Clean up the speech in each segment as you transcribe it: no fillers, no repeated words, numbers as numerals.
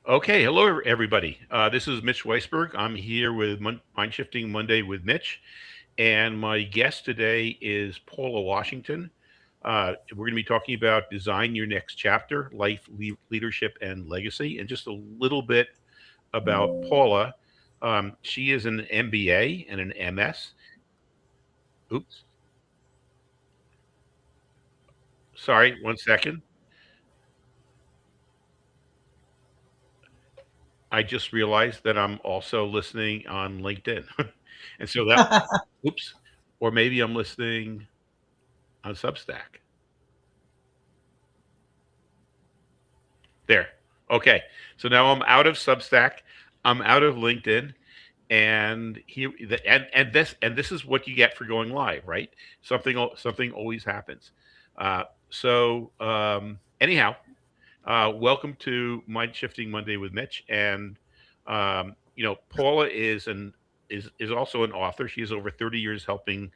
Okay, hello everybody. This is Mitch Weisberg. I'm here with Mind Shifting Monday with Mitch, and my guest today is Paula Washington. We're going to be talking about design your next chapter, life, leadership, and legacy, and just a little bit about Paula. She is an MBA and an MS. Oops, sorry, one second. I just realized that I'm also listening on LinkedIn, and so that, oops, or maybe I'm listening on Substack. There. Okay. So now I'm out of Substack. I'm out of LinkedIn, and and this is what you get for going live, right? Something always happens. Anyhow, welcome to Mind Shifting Monday with Mitch, and Paula is also an author. She has over 30 years helping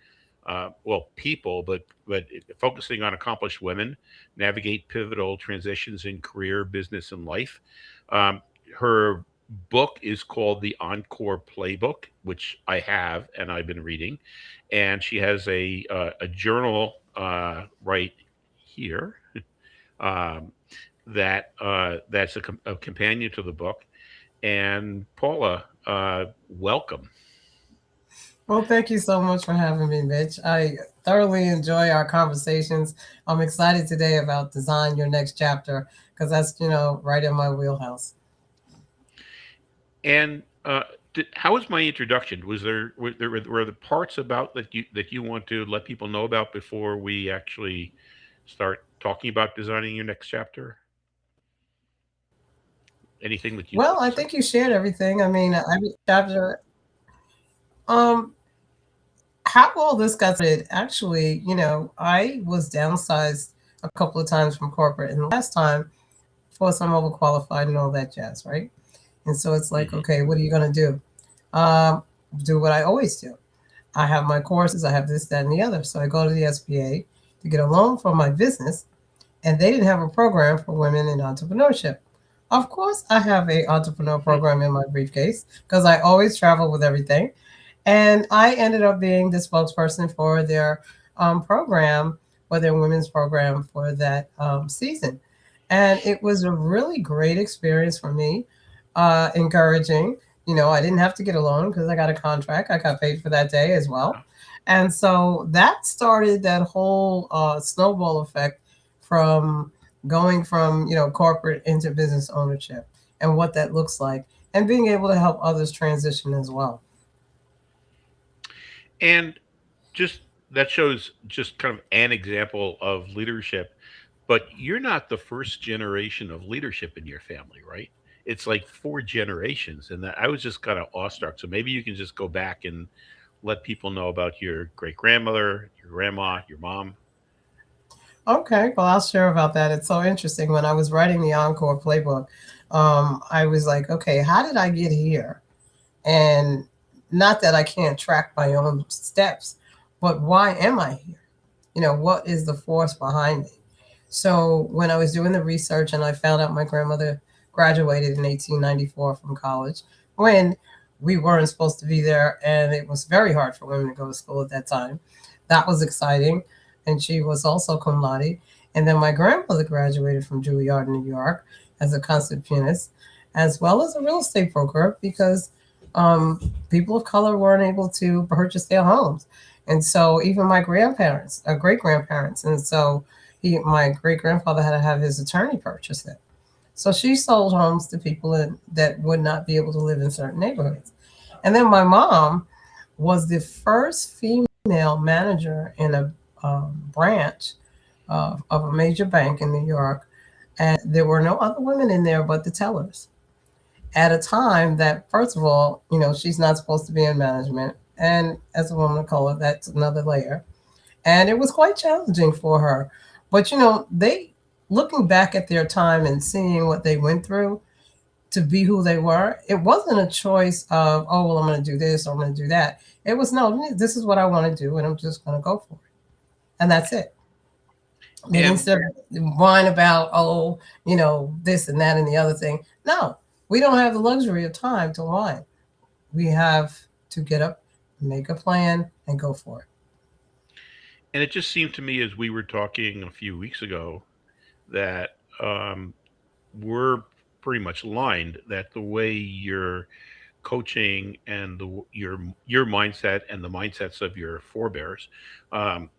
people, but focusing on accomplished women navigate pivotal transitions in career, business, and life. Um, Her book is called The Encore Playbook, which I have and I've been reading, and she has a journal right here. Um, that's a companion to the book. And Paula, welcome. Well, thank you so much for having me, Mitch. I thoroughly enjoy our conversations. I'm excited today about design your next chapter because that's right in my wheelhouse. And how was my introduction? Were the parts about that you want to let people know about before we actually start talking about designing your next chapter? Anything that you'd Well, like I to say? think you shared everything. I mean, every chapter. Um, how all this got started, actually, I was downsized a couple of times from corporate, and the last time, of course, I'm overqualified and all that jazz, right? And so it's like, Hmm. okay, what are you gonna do? Um, do what I always do. I have my courses, I have this, that, and the other. So I go to the SBA to get a loan for my business, and they didn't have a program for women in entrepreneurship. Of course, I have a entrepreneur program in my briefcase because I always travel with everything. And I ended up being the spokesperson for their program, for their women's program for that season. And it was a really great experience for me, encouraging. I didn't have to get a loan because I got a contract. I got paid for that day as well. And so that started that whole snowball effect from going from corporate into business ownership and what that looks like and being able to help others transition as well. And just that shows just kind of an example of leadership. But you're not the first generation of leadership in your family, right? It's like four generations, and that I was just kind of awestruck. So maybe you can just go back and let people know about your great grandmother, your grandma, your mom. Okay, well, I'll share about that. It's so interesting. When I was writing the Encore playbook, I was like, okay, how did I get here? And not that I can't track my own steps, but why am I here? What is the force behind me? So when I was doing the research and I found out my grandmother graduated in 1894 from college, when we weren't supposed to be there, and it was very hard for women to go to school at that time. That was exciting. And she was also cum laude. And then my grandmother graduated from Juilliard in New York as a concert pianist, as well as a real estate broker, because um, people of color weren't able to purchase their homes. And so even my grandparents, great grandparents, and so my great grandfather had to have his attorney purchase it. So she sold homes to people that would not be able to live in certain neighborhoods. And then my mom was the first female manager in a branch of a major bank in New York. And there were no other women in there but the tellers at a time that, first of all, she's not supposed to be in management. And as a woman of color, that's another layer. And it was quite challenging for her. But they, looking back at their time and seeing what they went through to be who they were, it wasn't a choice of, oh, well, I'm going to do this or I'm going to do that. It was, no, this is what I want to do and I'm just going to go for it. And that's it. They didn't And sit whine about, oh, this and that and the other thing. No, We don't have the luxury of time to align. We have to get up, make a plan, and go for it. And it just seemed to me as we were talking a few weeks ago that we're pretty much aligned, that the way you're coaching and your mindset and the mindsets of your forebears um,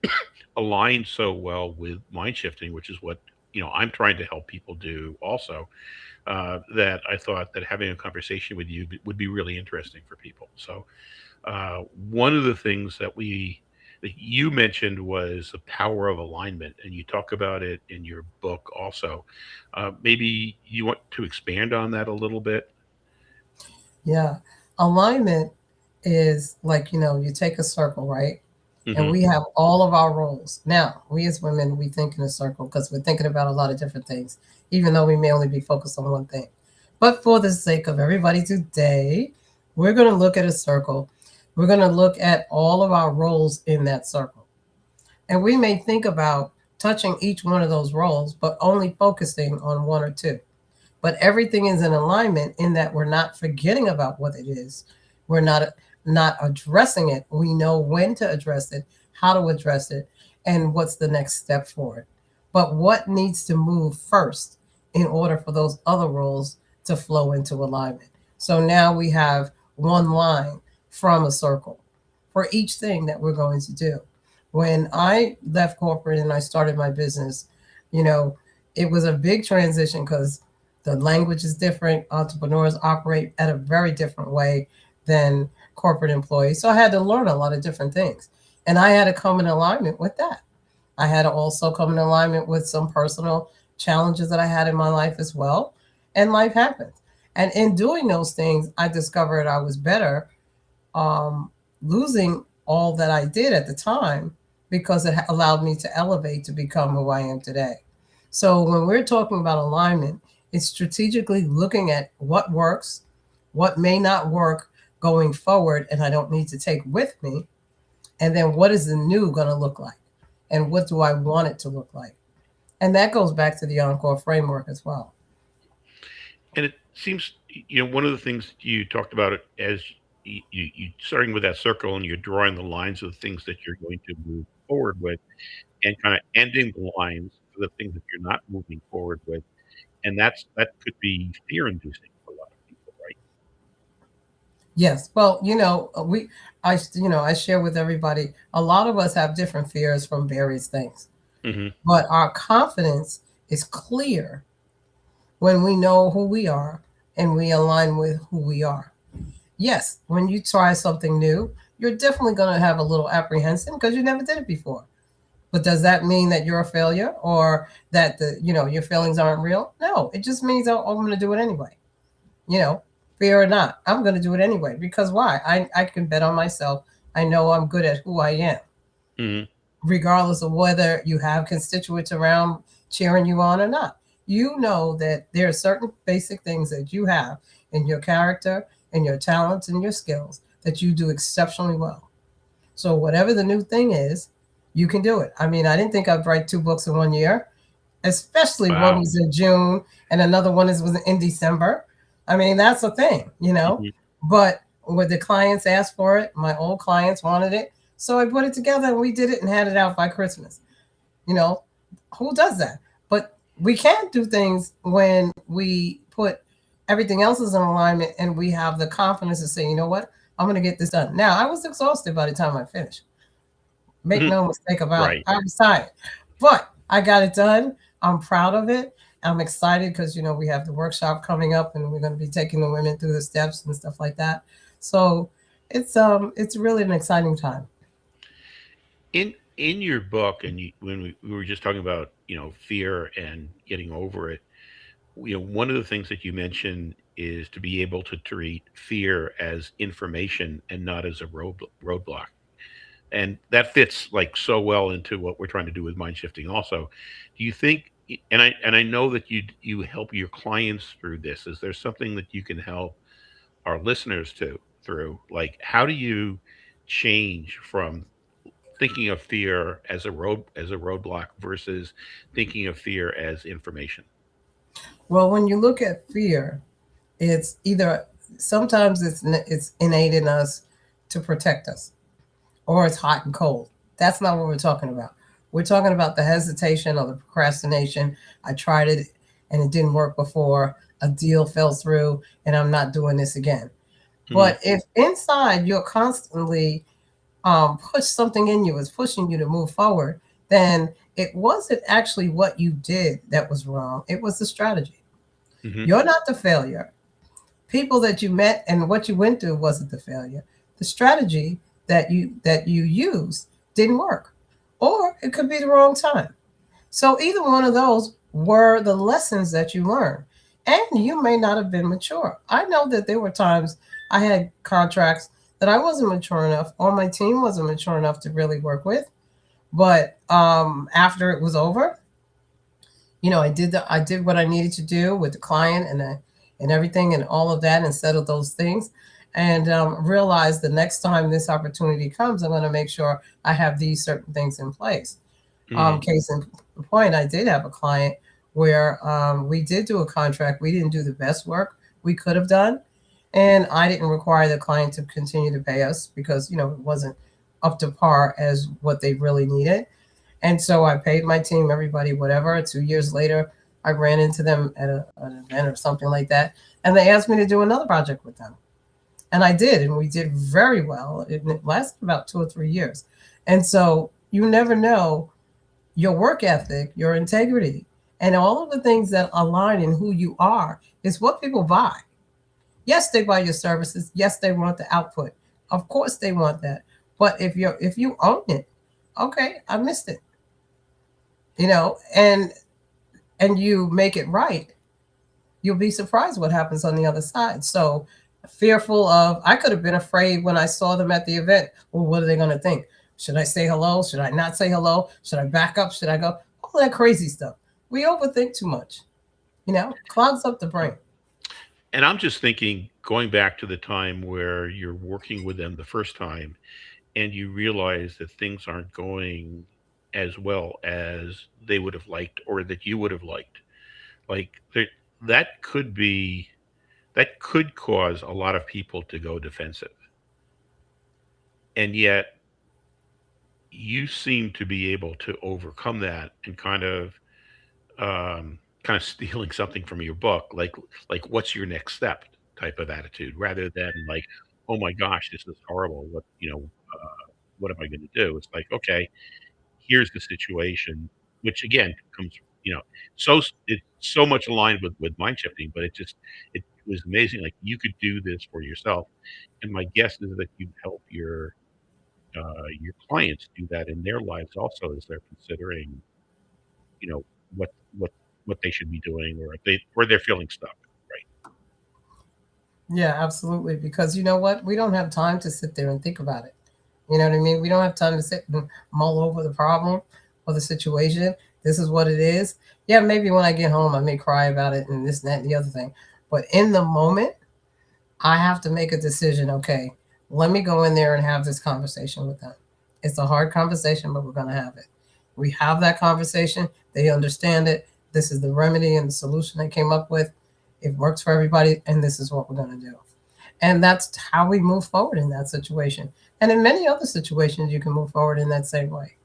align so well with mind shifting, which is what I'm trying to help people do also. That I thought that having a conversation with you would be really interesting for people. So one of the things that you mentioned was the power of alignment, and you talk about it in your book also. Maybe you want to expand on that a little bit. Yeah. Alignment is like, you take a circle, right? And Hmm. we have all of our roles. Now, we as women, we think in a circle because we're thinking about a lot of different things, even though we may only be focused on one thing. But for the sake of everybody today, we're going to look at a circle. We're going to look at all of our roles in that circle. And we may think about touching each one of those roles, but only focusing on one or two. But everything is in alignment in that we're not forgetting about what it is. We're not addressing it. We know when to address it, how to address it, and what's the next step for it. But what needs to move first in order for those other roles to flow into alignment? So now we have one line from a circle for each thing that we're going to do. When I left corporate and I started my business, you know, it was a big transition because the language is different. Entrepreneurs operate at a very different way than corporate employees. So I had to learn a lot of different things. And I had to come in alignment with that. I had to also come in alignment with some personal challenges that I had in my life as well. And life happens. And in doing those things, I discovered I was better losing all that I did at the time because it allowed me to elevate to become who I am today. So when we're talking about alignment, it's strategically looking at what works, what may not work going forward, and I don't need to take with me, and then what is the new going to look like, and what do I want it to look like, and that goes back to the Encore framework as well. And it seems, one of the things you talked about it as you starting with that circle and you're drawing the lines of the things that you're going to move forward with, and kind of ending the lines for the things that you're not moving forward with. And that could be fear inducing for a lot of people, right? Yes. Well, I share with everybody. A lot of us have different fears from various things, Hmm. but our confidence is clear when we know who we are and we align with who we are. Yes, when you try something new, you're definitely going to have a little apprehension because you never did it before. But does that mean that you're a failure or that your feelings aren't real? No, it just means I'm going to do it anyway. You know, Fear or not, I'm going to do it anyway because why? I can bet on myself. I know I'm good at who I am, Hmm. regardless of whether you have constituents around cheering you on or not. You know that there are certain basic things that you have in your character and your talents and your skills that you do exceptionally well. So whatever the new thing is, you can do it. I mean, I didn't think I'd write two books in 1 year, especially one Wow. was in June and another one was in December. I mean, that's a thing. Hmm. But when the clients asked for it, my old clients wanted it. So I put it together and we did it and had it out by Christmas. You know, who does that? But we can't do things when we put everything else is in alignment and we have the confidence to say, you know what, I'm going to get this done. Now, I was exhausted by the time I finished. Make Hmm. no mistake about it. Right. I was tired, but I got it done. I'm proud of it. I'm excited because we have the workshop coming up, and we're going to be taking the women through the steps and stuff like that. So it's really an exciting time. In your book, and when we were just talking about fear and getting over it, one of the things that you mentioned is to be able to treat fear as information and not as a roadblock. And that fits like so well into what we're trying to do with mind shifting also. Do you think, and I know that you help your clients through this, is there something that you can help our listeners to through? Like, how do you change from thinking of fear as a roadblock versus thinking of fear as information? Well, when you look at fear, It's either sometimes it's innate in us to protect us, or it's hot and cold. That's not what we're talking about. We're talking about the hesitation or the procrastination. I tried it and it didn't work before. A deal fell through and I'm not doing this again. Mm, But if inside you're constantly push something in you is pushing you to move forward, then it wasn't actually what you did that was wrong. It was the strategy. mhm, You're not the failure. People that you met and what you went through wasn't the failure. The strategy that you used didn't work, or it could be the wrong time. So either one of those were the lessons that you learned, and you may not have been mature. I know that there were times I had contracts that I wasn't mature enough, or my team wasn't mature enough to really work with. But after it was over, I did what I needed to do with the client and everything and all of that and settled those things, and realized the next time this opportunity comes, I'm going to make sure I have these certain things in place. mm, Case in point, I did have a client where we did do a contract. We didn't do the best work we could have done, and I didn't require the client to continue to pay us because it wasn't up to par as what they really needed. And so I paid my team, everybody, whatever. 2 years later, I ran into them at an event or something like that, and they asked me to do another project with them. And I did, and we did very well. It lasted about 2 or 3 years. And so you never know your work ethic, your integrity, and all of the things that align in who you are is what people buy. Yes, they buy your services. Yes, they want the output. Of course they want that. But if you own it, okay, I missed it, and you make it right, you'll be surprised what happens on the other side. So fearful of, I could have been afraid when I saw them at the event. Well, what are they going to think? Should I say hello? Should I not say hello? Should I back up? Should I go? All that crazy stuff. We overthink too much, clogs up the brain. and I'm just thinking, going back to the time where you're working with them the first time and you realize that things aren't going as well as they would have liked or that you would have liked. Like, that could be that could cause a lot of people to go defensive. And yet you seem to be able to overcome that and kind of stealing something from your book, like what's your next step type of attitude, rather than like, oh my gosh, this is horrible. What am I going to do? It's like, okay, here's the situation, which again comes, you know, it's so much aligned with mind shifting, but it was amazing. Like you could do this for yourself, and my guess is that you help your clients do that in their lives also as they're considering, you know, what what what they should be doing, or they're feeling stuck, right? Yeah, absolutely. Because you know what? We don't have time to sit there and think about it. You know what I mean? We don't have time to sit and mull over the problem or the situation. This is what it is. Yeah, maybe when I get home, I may cry about it and this, and that, and the other thing. But in the moment, I have to make a decision. Okay, let me go in there and have this conversation with them. It's a hard conversation, but we're going to have it. We have that conversation. They understand it. This is the remedy and the solution they came up with. It works for everybody, and this is what we're going to do. And that's how we move forward in that situation. And in many other situations, you can move forward in that same way.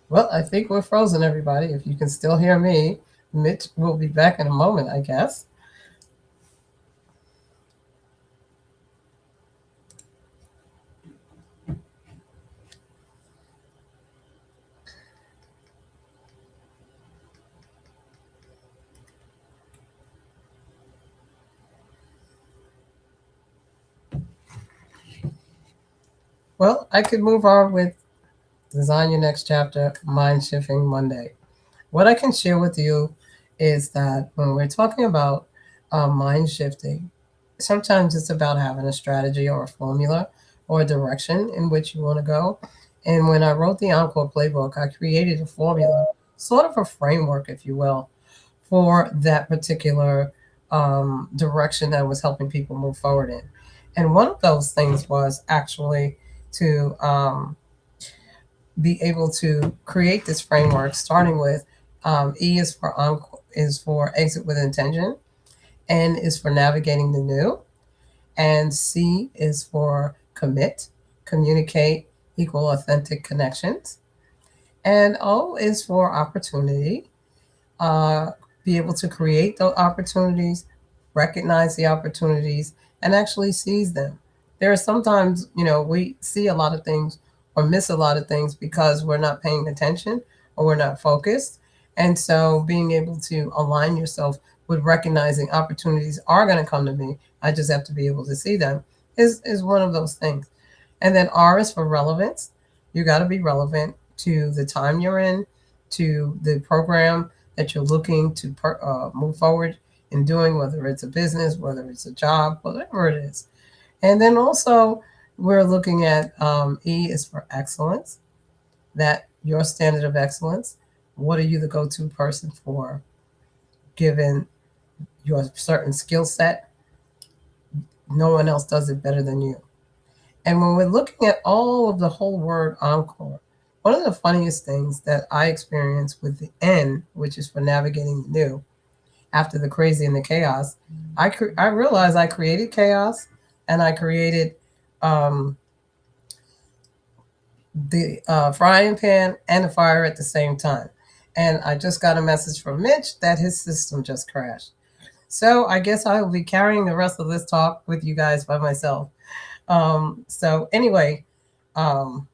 Well, I think we're frozen, everybody. If you can still hear me, Mitch will be back in a moment, I guess. Well, I could move on with Design Your Next Chapter, Mind Shifting Monday. What I can share with you is that when we're talking about mind shifting, sometimes it's about having a strategy or a formula or a direction in which you want to go. And when I wrote the Encore Playbook, I created a formula, sort of a framework, if you will, for that particular direction that was helping people move forward in. And one of those things was actually to be able to create this framework, starting with E is for exit with intention, N is for navigating the new, and C is for commit, communicate, equal authentic connections, and O is for opportunity, uh, be able to create those opportunities, recognize the opportunities, and actually seize them. There are sometimes, we see a lot of things or miss a lot of things because we're not paying attention or we're not focused. And so being able to align yourself with recognizing opportunities are going to come to me. I just have to be able to see them is one of those things. And then R is for relevance. You got to be relevant to the time you're in, to the program that you're looking to move forward in doing, whether it's a business, whether it's a job, whatever it is. And then also, we're looking at E is for excellence, that your standard of excellence. What are you the go to person for, given your certain skill set? No one else does it better than you. And when we're looking at all of the whole word encore, one of the funniest things that I experienced with the N, which is for navigating the new, after the crazy and the chaos, I realized I created chaos and I created um, the frying pan and the fire at the same time. And I just got a message from Mitch that his system just crashed. So I guess I will be carrying the rest of this talk with you guys by myself. So anyway, um,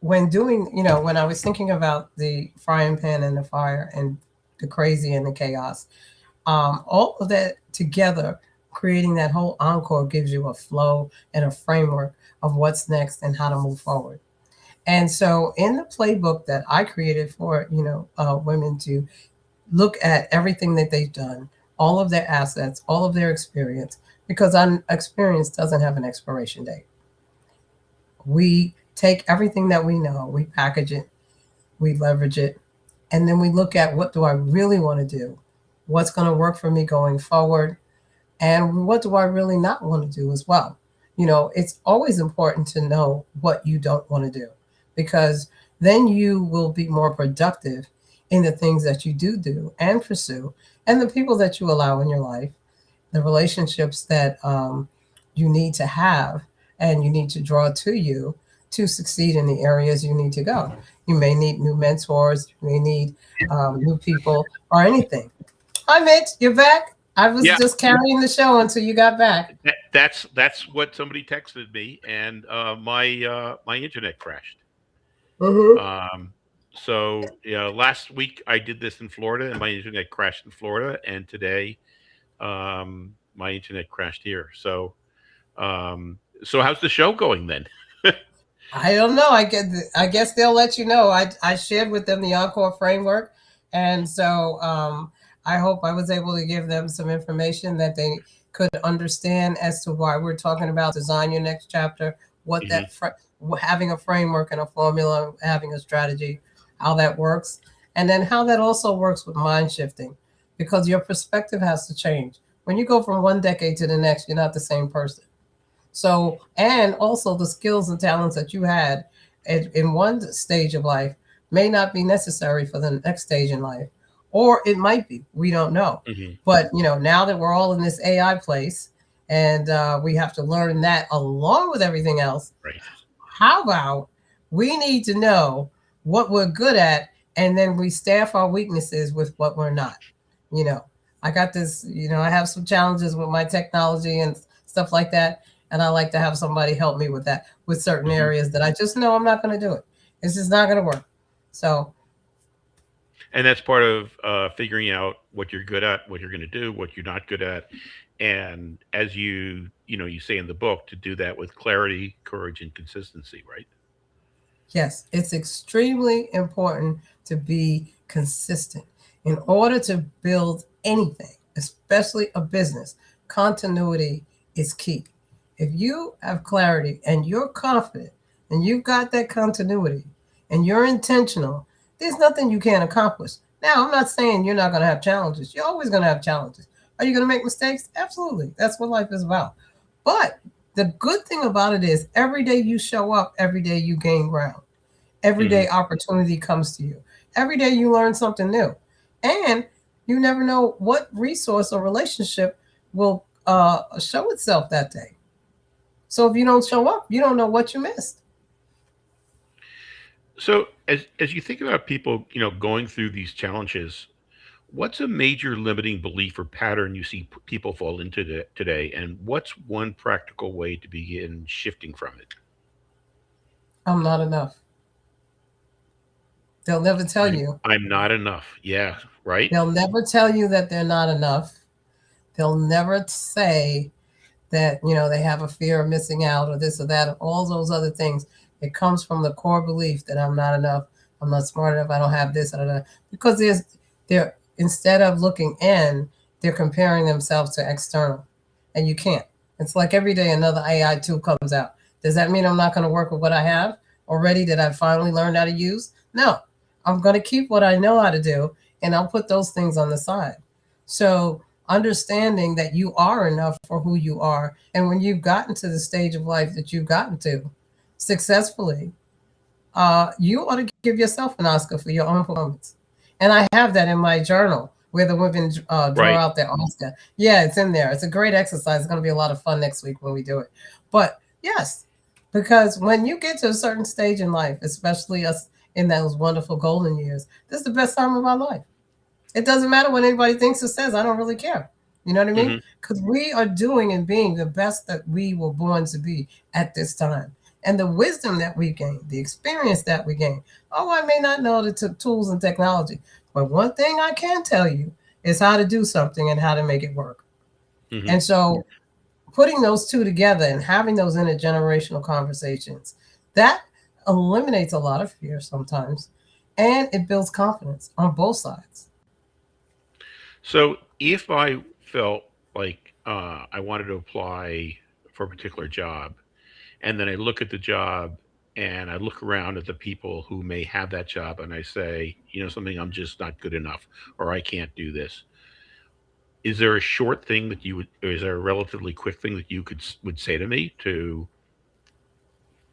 when doing, when I was thinking about the frying pan and the fire and the crazy and the chaos, all of that together, creating that whole encore gives you a flow and a framework of what's next and how to move forward. And so in the playbook that I created for, women to look at everything that they've done, all of their assets, all of their experience, because experience doesn't have an expiration date. We take everything that we know, we package it, we leverage it, and then we look at what do I really want to do? What's going to work for me going forward? And what do I really not want to do as well? It's always important to know what you don't want to do, because then you will be more productive in the things that you do and pursue, and the people that you allow in your life, the relationships that you need to have and you need to draw to you to succeed in the areas you need to go. You may need new mentors, you may need new people, or anything. Hi, Mitch, you're back. I was Yeah, just carrying the show until you got back. that's what somebody texted me, and my internet crashed. Mm-hmm. Um, so yeah, last week I did this in Florida, and my internet crashed in Florida, and today my internet crashed here. So how's the show going then? I don't know. I guess they'll let you know. I shared with them the Encore framework, and so I hope I was able to give them some information that they could understand as to why we're talking about design your next chapter, what Hmm. having a framework and a formula, having a strategy, how that works, and then how that also works with mind shifting, because your perspective has to change. When you go from one decade to the next, you're not the same person. So, and also the skills and talents that you had in one stage of life may not be necessary for the next stage in life, or it might be. We don't know. Hmm. But now that we're all in this AI place, and we have to learn that along with everything else, Right. how about we need to know what we're good at, and then we staff our weaknesses with what we're not. You know, I got this. I have some challenges with my technology and stuff like that, and I like to have somebody help me with that, with certain Hmm. areas that I just know I'm not going to do it. It's just not going to work. So And that's part of figuring out what you're good at, what you're going to do, what you're not good at, and as you say in the book, to do that with clarity, courage, and consistency. Right. yes, it's extremely important to be consistent. In order to build anything, especially a business, continuity is key. If you have clarity and you're confident and you've got that continuity and you're intentional, there's nothing you can't accomplish. Now, I'm not saying you're not going to have challenges. You're always going to have challenges. Are you going to make mistakes? Absolutely. That's what life is about. But the good thing about it is every day you show up, every day you gain ground. Every Hmm. day opportunity comes to you. Every day you learn something new. And you never know what resource or relationship will show itself that day. So if you don't show up, you don't know what you missed. So as you think about people, going through these challenges, what's a major limiting belief or pattern you see people fall into today, and what's one practical way to begin shifting from it? I'm not enough. They'll never tell I'm you. I'm not enough. Yeah, right. They'll never tell you that they're not enough. They'll never say that, they have a fear of missing out or this or that or all those other things. It comes from the core belief that I'm not enough. I'm not smart enough. I don't have this. I don't know. Because they're instead of looking in, they're comparing themselves to external, and you can't. It's like every day another AI tool comes out. Does that mean I'm not going to work with what I have already that I finally learned how to use? No, I'm going to keep what I know how to do, and I'll put those things on the side. So understanding that you are enough for who you are, and when you've gotten to the stage of life that you've gotten to successfully, you ought to give yourself an Oscar for your own performance. And I have that in my journal where the women draw Right. out their Oscar. Yeah, it's in there. It's a great exercise. It's going to be a lot of fun next week when we do it. But yes, because when you get to a certain stage in life, especially us in those wonderful golden years, this is the best time of our life. It doesn't matter what anybody thinks or says. I don't really care. You know what I mean? Hmm. Because we are doing and being the best that we were born to be at this time. And the wisdom that we gain, the experience that we gain. Oh, I may not know the tools and technology, but one thing I can tell you is how to do something and how to make it work. Hmm. And so putting those two together and having those intergenerational conversations, that eliminates a lot of fear sometimes, and it builds confidence on both sides. So if I felt like I wanted to apply for a particular job, and then I look at the job and I look around at the people who may have that job, and I say, something, I'm just not good enough, or I can't do this. Is there a short thing that you would, or is there a relatively quick thing that you would say to me to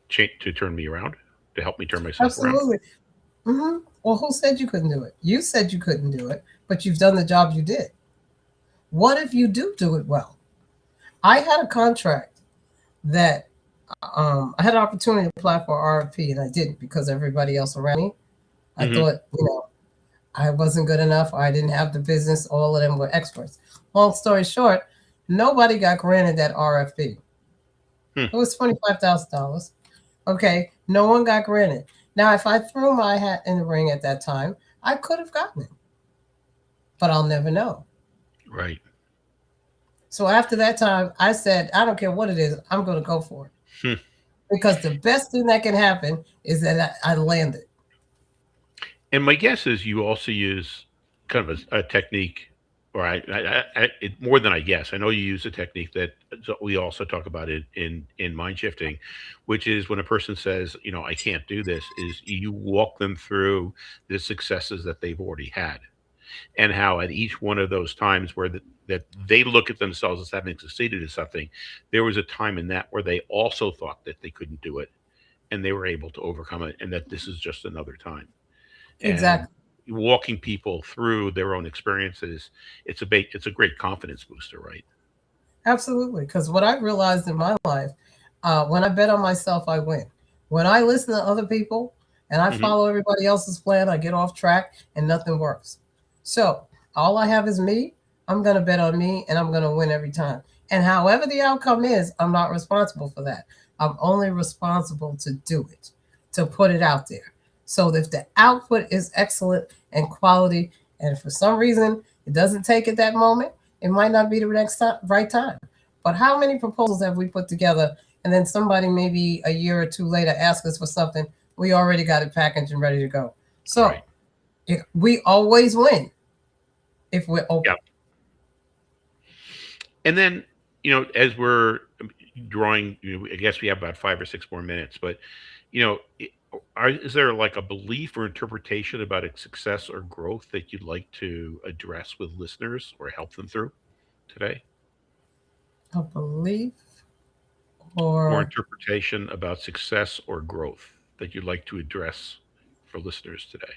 change, to turn me around, to help me turn myself around? Absolutely. Well, who said you couldn't do it? You said you couldn't do it, but you've done the job you did. What if you do it well? I had a contract that I had an opportunity to apply for RFP and I didn't because everybody else around me, I Hmm. thought, I wasn't good enough or I didn't have the business. All of them were experts. Long story short, nobody got granted that RFP. Hmm. It was $25,000. Okay, no one got granted. Now, if I threw my hat in the ring at that time, I could have gotten it, but I'll never know. Right. So after that time, I said, I don't care what it is, I'm going to go for it. Hmm. Because the best thing that can happen is that I landed. And my guess is you also use kind of a technique, or more than I guess. I know you use a technique that we also talk about it in mind shifting, which is when a person says, I can't do this, is you walk them through the successes that they've already had, and how at each one of those times where that they look at themselves as having succeeded at something, there was a time in that where they also thought that they couldn't do it, and they were able to overcome it, and that this is just another time. And Exactly. walking people through their own experiences, it's a great confidence booster, right? Absolutely. Because what I realized in my life, when I bet on myself, I win. When I listen to other people and I Hmm. follow everybody else's plan, I get off track and nothing works. So all I have is me. I'm going to bet on me and I'm going to win every time. And however the outcome is, I'm not responsible for that. I'm only responsible to do it, to put it out there. So if the output is excellent and quality, and for some reason it doesn't take at that moment, it might not be the next time, right time. But how many proposals have we put together and then somebody maybe a year or two later asks us for something, we already got it packaged and ready to go. So Right. we always win. if we're Yeah. open. And then, as we're drawing, I guess we have about 5 or 6 more minutes, but is there like a belief or interpretation about a success or growth that you'd like to address with listeners or help them through today? A belief Or or interpretation about success or growth that you'd like to address for listeners today?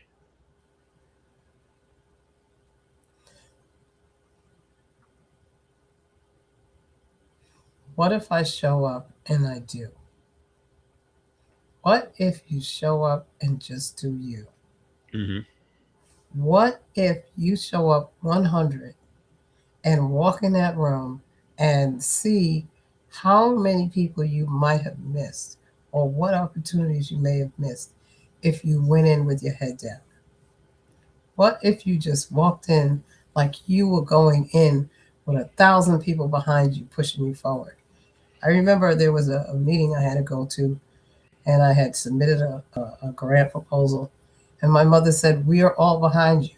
what if I show up and I do? What if you show up and just do you? Hmm. What if you show up 100 and walk in that room and see how many people you might have missed or what opportunities you may have missed if you went in with your head down? What if you just walked in like you were going in with 1,000 people behind you pushing you forward? I remember there was a meeting I had to go to, and I had submitted a grant proposal, and my mother said, "We are all behind you."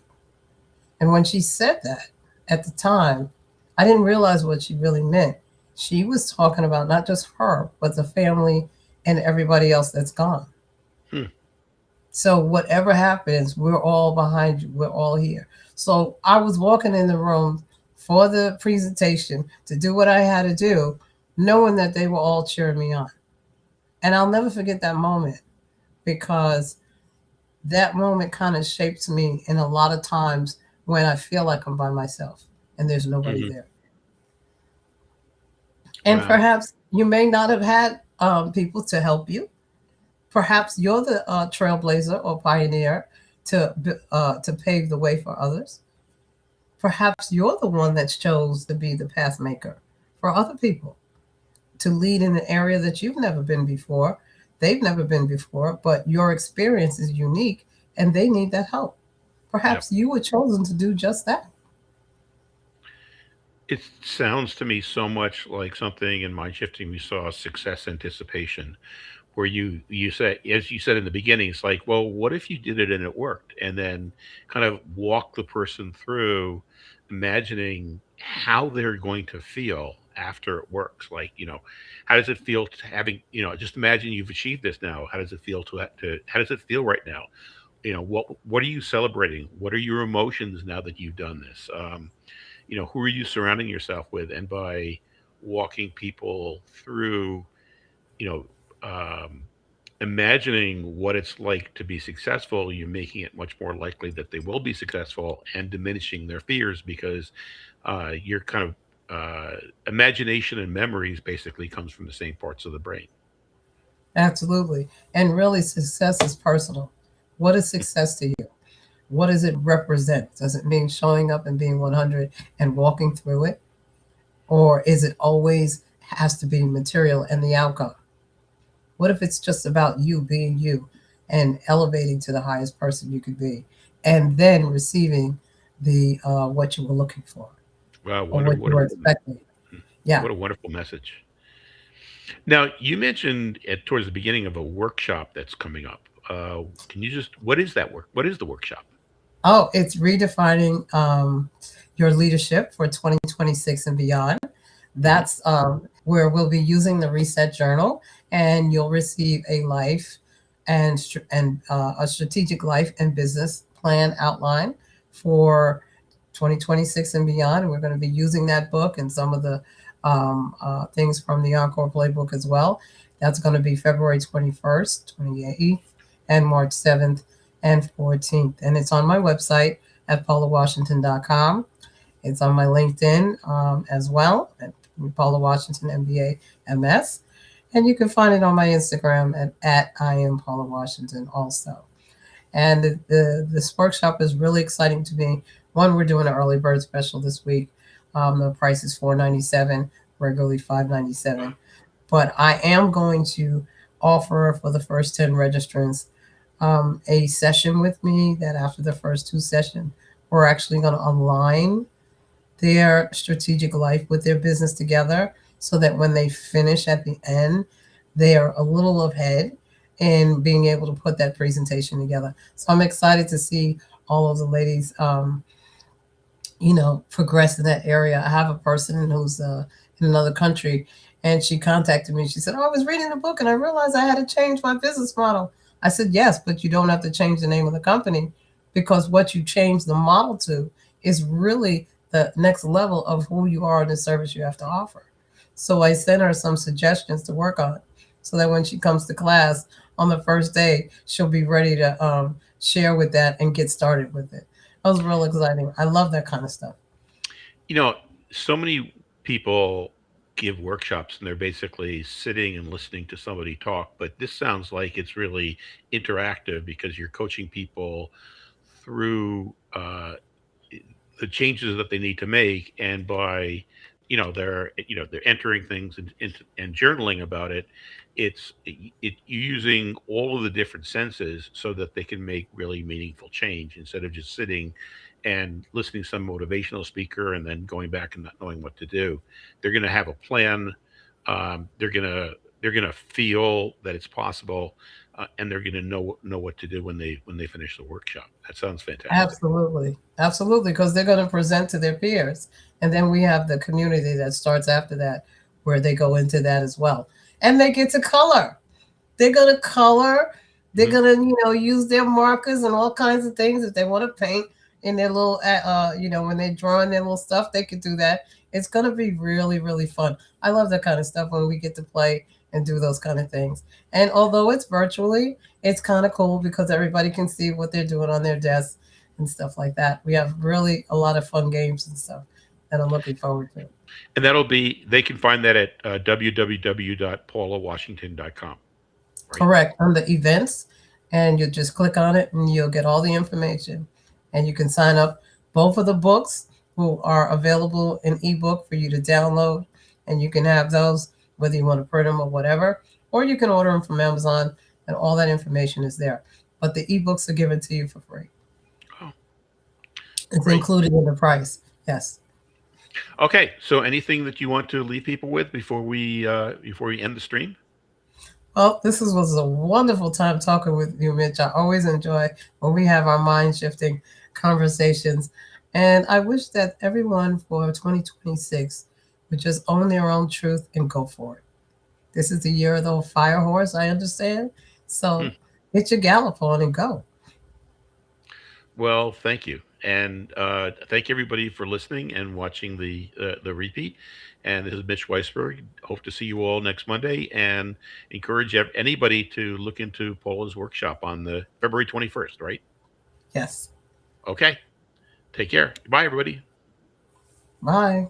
And when she said that at the time, I didn't realize what she really meant. She was talking about not just her, but the family and everybody else that's gone. Hmm. So whatever happens, we're all behind you. We're all here. So I was walking in the room for the presentation to do what I had to do, knowing that they were all cheering me on. And I'll never forget that moment because that moment kind of shapes me in a lot of times when I feel like I'm by myself and there's nobody Hmm. there. And Wow. perhaps you may not have had people to help you. Perhaps you're the trailblazer or pioneer to pave the way for others. Perhaps you're the one that chose to be the path maker for other people to lead in an area that you've never been before, they've never been before, but your experience is unique and they need that help. Yeah. Perhaps you were chosen to do just that. It sounds to me so much like something in mind shifting we saw, success anticipation, where you said, as you said in the beginning, it's like, well, what if you did it and it worked? And then kind of walk the person through imagining how they're going to feel after it works. Like, how does it feel to having, just imagine you've achieved this now. How does it feel how does it feel right now? What are you celebrating? What are your emotions now that you've done this? Who are you surrounding yourself with? And by walking people through, you know, um, imagining what it's like to be successful, you're making it much more likely that they will be successful and diminishing their fears because your kind of imagination and memories basically comes from the same parts of the brain. Absolutely. And really, success is personal. What is success to you? What does it represent? Does it mean showing up and being 100 and walking through it? Or is it always has to be material and the outcome? What if it's just about you being you and elevating to the highest person you could be and then receiving the what you were looking for Wow, or what you were expecting? Yeah, what a wonderful message. Now, you mentioned towards the beginning of a workshop that's coming up. Can you just what is that work? What is the workshop? oh, it's redefining your leadership for 2026 and beyond. Hmm. That's where we'll be using the Reset Journal, and you'll receive a life and a strategic life and business plan outline for 2026 and beyond. And we're going to be using that book and some of the things from the Encore Playbook as well. That's going to be February 21st, 28th, and March 7th and 14th. And it's on my website at paulawashington.com. It's on my LinkedIn as well at Paula Washington MBA MS. And you can find it on my Instagram at I am Paula Washington also. And this workshop is really exciting to me. One, we're doing an early bird special this week. The price is $497, regularly $597. But I am going to offer for the first 10 registrants a session with me that after the first two sessions, we're actually going to align their strategic life with their business together so that when they finish at the end, they are a little ahead in being able to put that presentation together. So I'm excited to see all of the ladies progress in that area. I have a person who's in another country, and she contacted me. She said, "Oh, I was reading a book and I realized I had to change my business model." I said, "Yes, but you don't have to change the name of the company, because what you change the model to is really the next level of who you are and the service you have to offer." So I sent her some suggestions to work on, so that when she comes to class on the first day, she'll be ready to share with that and get started with it. That was real exciting. I love that kind of stuff. You know, so many people give workshops and they're basically sitting and listening to somebody talk, but this sounds like it's really interactive because you're coaching people through the changes that they need to make, and by they're entering things and journaling about it. You're using all of the different senses so that they can make really meaningful change instead of just sitting and listening to some motivational speaker and then going back and not knowing what to do. They're going to have a plan. They're going to feel that it's possible, and they're going to know what to do when they finish the workshop. That sounds fantastic. Absolutely. Absolutely. Because they're going to present to their peers. And then we have the community that starts after that, where they go into that as well. And they get to color. They're going to color. They're Mhm. going to, use their markers and all kinds of things. If they want to paint in their little, when they're drawing their little stuff, they could do that. It's going to be really, really fun. I love that kind of stuff when we get to play and do those kind of things. And although it's virtually, it's kind of cool because everybody can see what they're doing on their desk and stuff like that. We have really a lot of fun games and stuff that I'm looking forward to. And they can find that at www.paulawashington.com, right? Correct. On the events, and you just click on it and you'll get all the information. And you can sign up. Both of the books will are available in ebook for you to download, and you can have those whether you want to print them or whatever, or you can order them from Amazon, and all that information is there. But the ebooks are given to you for free. Oh, It's great. included in the price. Yes. Okay, so anything that you want to leave people with before we end the stream? Well, was a wonderful time talking with you, Mitch. I always enjoy when we have our mind shifting conversations. And I wish that everyone for 2026 would just own their own truth and go for it. This is the year of the fire horse, I understand. Hmm. So get your gallop on and go. Well, thank you, and thank everybody for listening and watching the repeat. And this is Mitch Weisberg. Hope to see you all next Monday, and encourage anybody to look into Paula's workshop on the February 21st. Right? Yes. Okay. Take care. Bye, everybody. Bye.